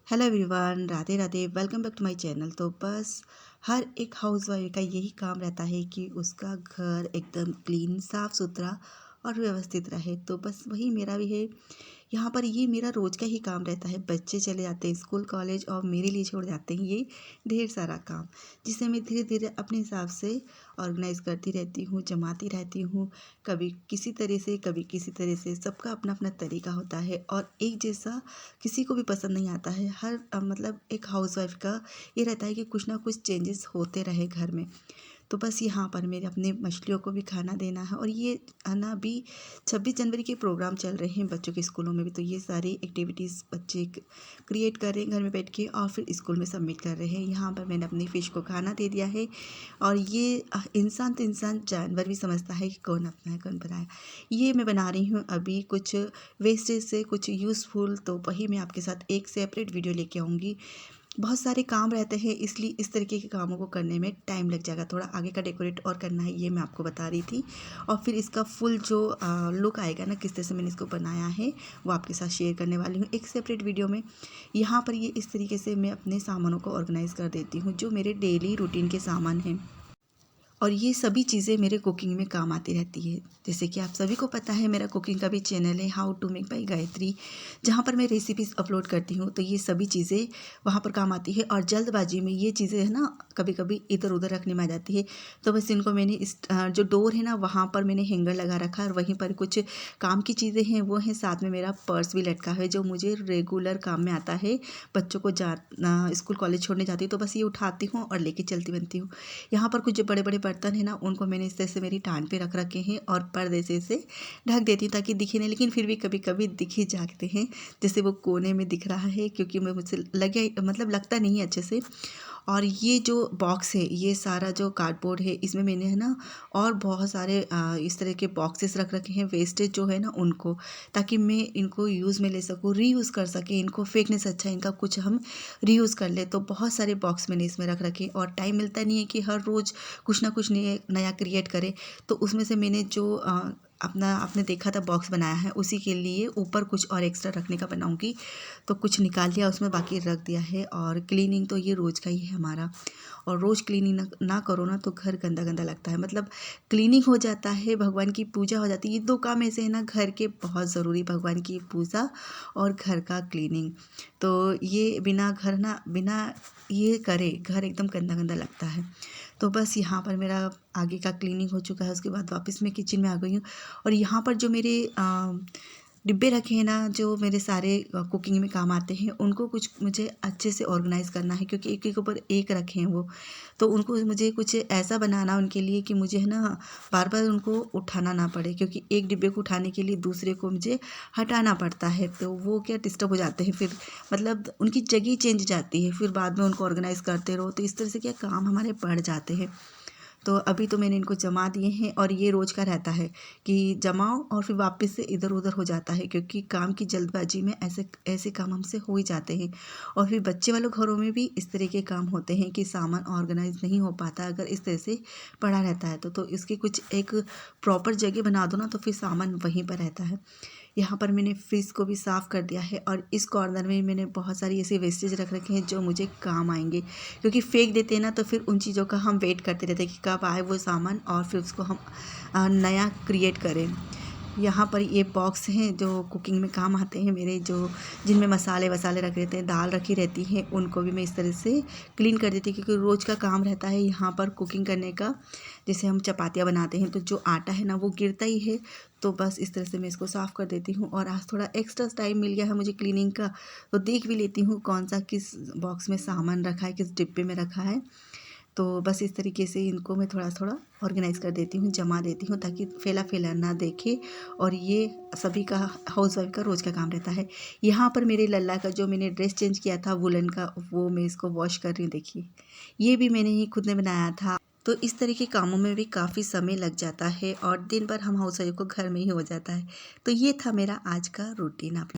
Hello everyone, Radhe Radhe. Welcome back to my channel. तो बस हर एक हाउसवाइफ का यही काम रहता है कि उसका घर एकदम क्लीन, साफ़ सुथरा और व्यवस्थित रहे। तो बस वही मेरा भी है। यहाँ पर ये मेरा रोज़ का ही काम रहता है। बच्चे चले जाते हैं स्कूल कॉलेज और मेरे लिए छोड़ जाते हैं ये ढेर सारा काम, जिसे मैं धीरे धीरे अपने हिसाब से ऑर्गेनाइज़ करती रहती हूँ, जमाती रहती हूँ। कभी किसी तरह से, कभी किसी तरह से। सबका अपना अपना तरीका होता है और एक जैसा किसी को भी पसंद नहीं आता है। हर मतलब एक हाउसवाइफ का ये रहता है कि कुछ ना कुछ चेंजेस होते रहे घर में। तो बस यहाँ पर मेरे अपने मछलियों को भी खाना देना है। और ये है ना, अभी 26 जनवरी के प्रोग्राम चल रहे हैं बच्चों के स्कूलों में भी। तो ये सारी एक्टिविटीज़ बच्चे क्रिएट कर रहे हैं घर में बैठ के और फिर स्कूल में सबमिट कर रहे हैं। यहाँ पर मैंने अपनी फ़िश को खाना दे दिया है। और ये इंसान तो इंसान, जानवर भी समझता है कि कौन अपना है कौन बनाया। ये मैं बना रही हूँ अभी कुछ वेस्टेज से कुछ यूज़फुल। तो वही मैं आपके साथ एक सेपरेट वीडियो लेके आऊँगी। बहुत सारे काम रहते हैं, इसलिए इस तरीके के कामों को करने में टाइम लग जाएगा। थोड़ा आगे का डेकोरेट और करना है, ये मैं आपको बता रही थी। और फिर इसका फुल जो लुक आएगा ना, किस तरह से मैंने इसको बनाया है, वो आपके साथ शेयर करने वाली हूँ एक सेपरेट वीडियो में। यहाँ पर ये इस तरीके से मैं अपने सामानों को ऑर्गेनाइज़ कर देती हूँ, जो मेरे डेली रूटीन के सामान हैं। और ये सभी चीज़ें मेरे कुकिंग में काम आती रहती है। जैसे कि आप सभी को पता है, मेरा कुकिंग का भी चैनल है, how to make by Gayatri, जहाँ पर मैं रेसिपीज़ अपलोड करती हूँ। तो ये सभी चीज़ें वहाँ पर काम आती है। और जल्दबाजी में ये चीज़ें है ना, कभी कभी इधर उधर रखने में आ जाती है। तो बस इनको मैंने इस जो डोर है ना, वहाँ पर मैंने हैंगर लगा रखा है। और वहीं पर कुछ काम की चीज़ें हैं वो हैं। साथ में मेरा पर्स भी लटका है, जो मुझे रेगुलर काम में आता है। बच्चों को स्कूल कॉलेज छोड़ने जाती हूँ तो बस ये उठाती हूँ और लेके चलती बनती हूँ। यहाँ पर कुछ जो बड़े बड़े बर्तन है ना, उनको मैंने इस तरह से मेरी टांग पे रख रखे हैं और पर्दे से इसे ढक देती हूँ ताकि दिखे नहीं। लेकिन फिर भी कभी कभी दिख ही जाते हैं, जैसे वो कोने में दिख रहा है, क्योंकि मुझसे लगे मतलब लगता नहीं है अच्छे से। और ये जो बॉक्स है, ये सारा जो कार्डबोर्ड है, इसमें मैंने है ना और बहुत सारे इस तरह के बॉक्सेस रख रखे हैं, वेस्टेज जो है ना उनको, ताकि मैं इनको यूज़ में ले सकूँ, रीयूज़ कर सकें। इनको फेंकने से अच्छा इनका कुछ हम रीयूज़ कर ले। तो बहुत सारे बॉक्स मैंने इसमें रख रखे। और टाइम मिलता नहीं है कि हर रोज़ कुछ ना कुछ नया क्रिएट करें। तो उसमें से मैंने जो अपना आपने देखा था बॉक्स बनाया है, उसी के लिए ऊपर कुछ और एक्स्ट्रा रखने का बनाऊंगी। तो कुछ निकाल लिया उसमें, बाकी रख दिया है। और क्लीनिंग तो ये रोज़ का ही है हमारा। और रोज़ क्लीनिंग ना करो ना तो घर गंदा गंदा लगता है। मतलब क्लीनिंग हो जाता है, भगवान की पूजा हो जाती है। ये दो काम ऐसे हैं ना घर के बहुत ज़रूरी, भगवान की पूजा और घर का क्लीनिंग। तो ये बिना ये करे घर एकदम गंदा गंदा लगता है। तो बस यहाँ पर मेरा आगे का क्लीनिंग हो चुका है। उसके बाद वापस मैं किचन में आ गई हूँ। और यहाँ पर जो मेरे डिब्बे रखे हैं ना, जो मेरे सारे कुकिंग में काम आते हैं, उनको कुछ मुझे अच्छे से ऑर्गेनाइज़ करना है, क्योंकि एक एक ऊपर एक रखे हैं वो। तो उनको मुझे कुछ ऐसा बनाना उनके लिए कि मुझे है ना बार बार उनको उठाना ना पड़े, क्योंकि एक डिब्बे को उठाने के लिए दूसरे को मुझे हटाना पड़ता है। तो वो क्या डिस्टर्ब हो जाते हैं फिर, मतलब उनकी जगह चेंज जाती है, फिर बाद में उनको ऑर्गेनाइज़ करते रहो। तो इस तरह से क्या काम हमारे बढ़ जाते हैं। तो अभी तो मैंने इनको जमा दिए हैं। और ये रोज़ का रहता है कि जमाओ और फिर वापस से इधर उधर हो जाता है, क्योंकि काम की जल्दबाजी में ऐसे ऐसे काम हमसे हो ही जाते हैं। और फिर बच्चे वालों घरों में भी इस तरह के काम होते हैं कि सामान ऑर्गेनाइज नहीं हो पाता अगर इस तरह से पड़ा रहता है। तो इसकी कुछ एक प्रॉपर जगह बना दो ना, तो फिर सामान वहीं पर रहता है। यहाँ पर मैंने फ्रिज को भी साफ़ कर दिया है। और इस कॉर्नर में मैंने बहुत सारी ऐसे वेस्टेज रख रखे हैं जो मुझे काम आएंगे, क्योंकि फेंक देते हैं ना तो फिर उन चीज़ों का हम वेट करते रहते हैं कि कब आए वो सामान और फिर उसको हम नया क्रिएट करें। यहाँ पर ये बॉक्स हैं जो कुकिंग में काम आते हैं मेरे, जो जिनमें मसाले वसाले रखे रहते हैं, दाल रखी रहती हैं, उनको भी मैं इस तरह से क्लीन कर देती हूँ, क्योंकि रोज़ का काम रहता है यहाँ पर कुकिंग करने का। जैसे हम चपातियाँ बनाते हैं तो जो आटा है ना वो गिरता ही है। तो बस इस तरह से मैं इसको साफ़ कर देती हूँ। और आज थोड़ा एक्स्ट्रा टाइम मिल गया है मुझे क्लीनिंग का, तो देख भी लेती हूँ कौन सा किस बॉक्स में सामान रखा है, किस डिब्बे में रखा है। तो बस इस तरीके से इनको मैं थोड़ा थोड़ा ऑर्गेनाइज़ कर देती हूँ, जमा देती हूँ, ताकि फैला फैला ना देखे। और ये सभी का हाउसवाइफ का रोज़ का काम रहता है। यहाँ पर मेरे लल्ला का जो मैंने ड्रेस चेंज किया था वुलन का, वो मैं इसको वॉश कर रही हूँ। देखिए, ये भी मैंने ही खुद ने बनाया था। तो इस तरह के कामों में भी काफ़ी समय लग जाता है और दिन भर हम हाउसवाइफ को घर में ही हो जाता है। तो ये था मेरा आज का रूटीन। आप